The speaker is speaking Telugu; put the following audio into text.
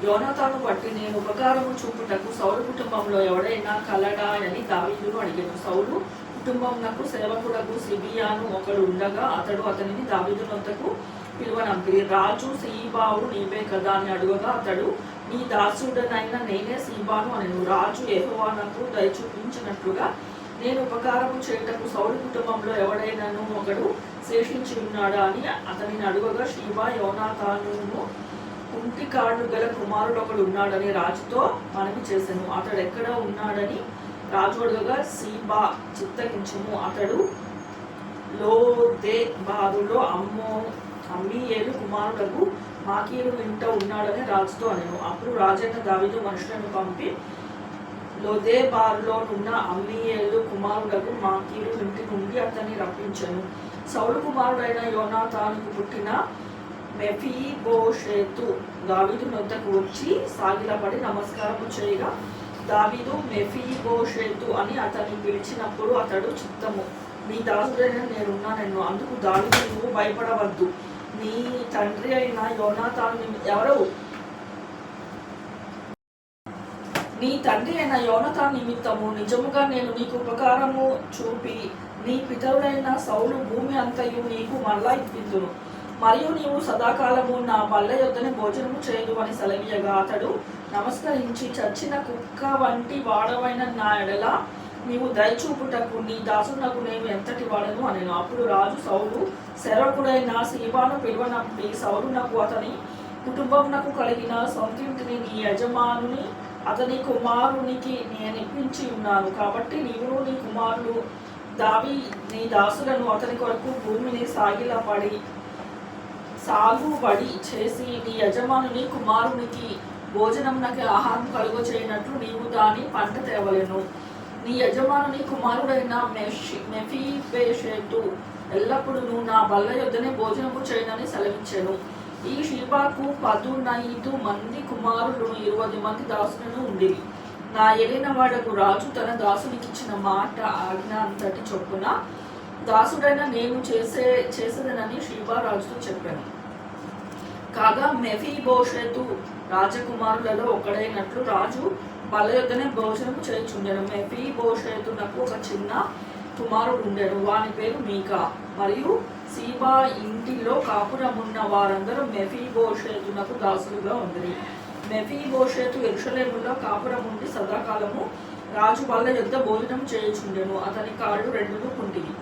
యోనాతాను బట్టి నేను ఉపకారము చూపుటకు సౌలు కుటుంబంలో ఎవడైనా కలడా అని దావీదును అడిగాను. సౌలు కుటుంబమునకు సేవకుడకు సిబియాను ఒకడు ఉండగా అతడు అతనిని దావీదు నొద్దకు పిలువనంపిరి. రాజు సీబావు నీవే కదా అని అడుగగా అతడు నీ దాసుడనైనా నేనే సీబాను అనెను. రాజు యెహోవానకు దయ చూపించినట్లుగా నేను ఉపకారము చేయుటకు సౌలు కుటుంబంలో ఎవడైనాను ఒకడు శేషించి ఉన్నాడా అని అతనిని అడుగగా షీబా యోనాతానును కుంటి కాళ్ళు గల కుమారుడు ఒకడు ఉన్నాడని రాజుతో మనవి చేశాను. అతడు ఎక్కడ ఉన్నాడని రాజు అడుగగా సీబా చిత్తగించుము, అతడు లోదే బారులో అమ్మీయేలు కుమారులకు మాకీరు ఇంట ఉన్నాడని రాజుతో అనెను. అప్పుడు రాజైన దావీదు మనుషులను పంపి లోదే బారులో ఉన్న అమ్మీయేలు కుమారులకు మాకీరు ఇంటి నుండి అతన్ని రప్పించెను. సౌలు కుమారుడైన యోనాతానుకు పుట్టిన మెఫీబోషెతు దావీదు నొద్దకు వచ్చి సాగిలపడి నమస్కారము చేయగా దావీదు మెఫీబోషెతు అని అతన్ని పిలిచినప్పుడు అతడు చిత్తము, నీ దాసుడైన నేనున్నానెను. అందుకు దావీదు నువ్వు భయపడవద్దు, నీ తండ్రి అయిన యోనాతాను ఎవరు నీ తండ్రి అయిన యోనాతాను నిమిత్తము నిజముగా నేను నీకు ఉపకారము చూపి నీ పితరుడైన సౌలు భూమి అంతయు నీకు మరలా ఇప్పిందును. మరియు నీవు సదాకాలము నా బల్ల యొద్దనే భోజనము చేయదు అని సెలవీయగా అతడు నమస్కరించి చచ్చిన కుక్క వంటి వాడవైన నా ఎడల నీవు దయచూపుటకు నీ దాసునకు నేను ఎంతటి వాడను అనెను. అప్పుడు రాజు సౌలు సేవకుడైన సీబాను పిలువనంపి సౌలునకు అతని కుటుంబమునకు కలిగిన సొంతింటిని నీ యజమానుని అతని కుమారునికి నేను ఇప్పించి ఉన్నాను. కాబట్టి నీవును నీ కుమారుడు నీ దాసులను అతని కొరకు భూమిని సాగుబడి చేసి నీ యజమానుని కుమారునికి భోజనమునకి ఆహారం కలుగ చేయనట్లు నీవు దాని పంట తేవలెను. నీ యజమానుని కుమారుడైన మెఫీబోషెతు ఎల్లప్పుడూ నా బల్ల యొద్దనే భోజనము చేయనని సెలవిచ్చెను. ఈ షీబాకు 15 మంది కుమారులు 20 మంది దాసులను ఉండిరి. నా ఏలిన వాడకు రాజు తన దాసునికిచ్చిన మాట ఆజ్ఞ అంతటి చొప్పున దాసుడైన నేను చేసేదనని షీబా రాజుతో చెప్పాను. కాగా మెఫీబోషెతు రాజకుమారులలో ఒకడైనట్లు రాజు బల్ల యొద్దనే భోజనం చేయుచుండెను. మెఫీబోషెతునకు ఒక చిన్న కుమారుడు ఉండెను, వాని పేరు మీకా. మరియు సీబా ఇంటిలో కాపురమున్న వారందరూ మెఫీబోషెతునకు దాసులుగా ఉండిరి. మెఫీబోషెతు యెరూషలేములో కాపురముండి సదాకాలము రాజు బల్ల యొద్ద భోజనం చేయుచుండెను. అతని కాళ్ళు రెండును కుంటివి.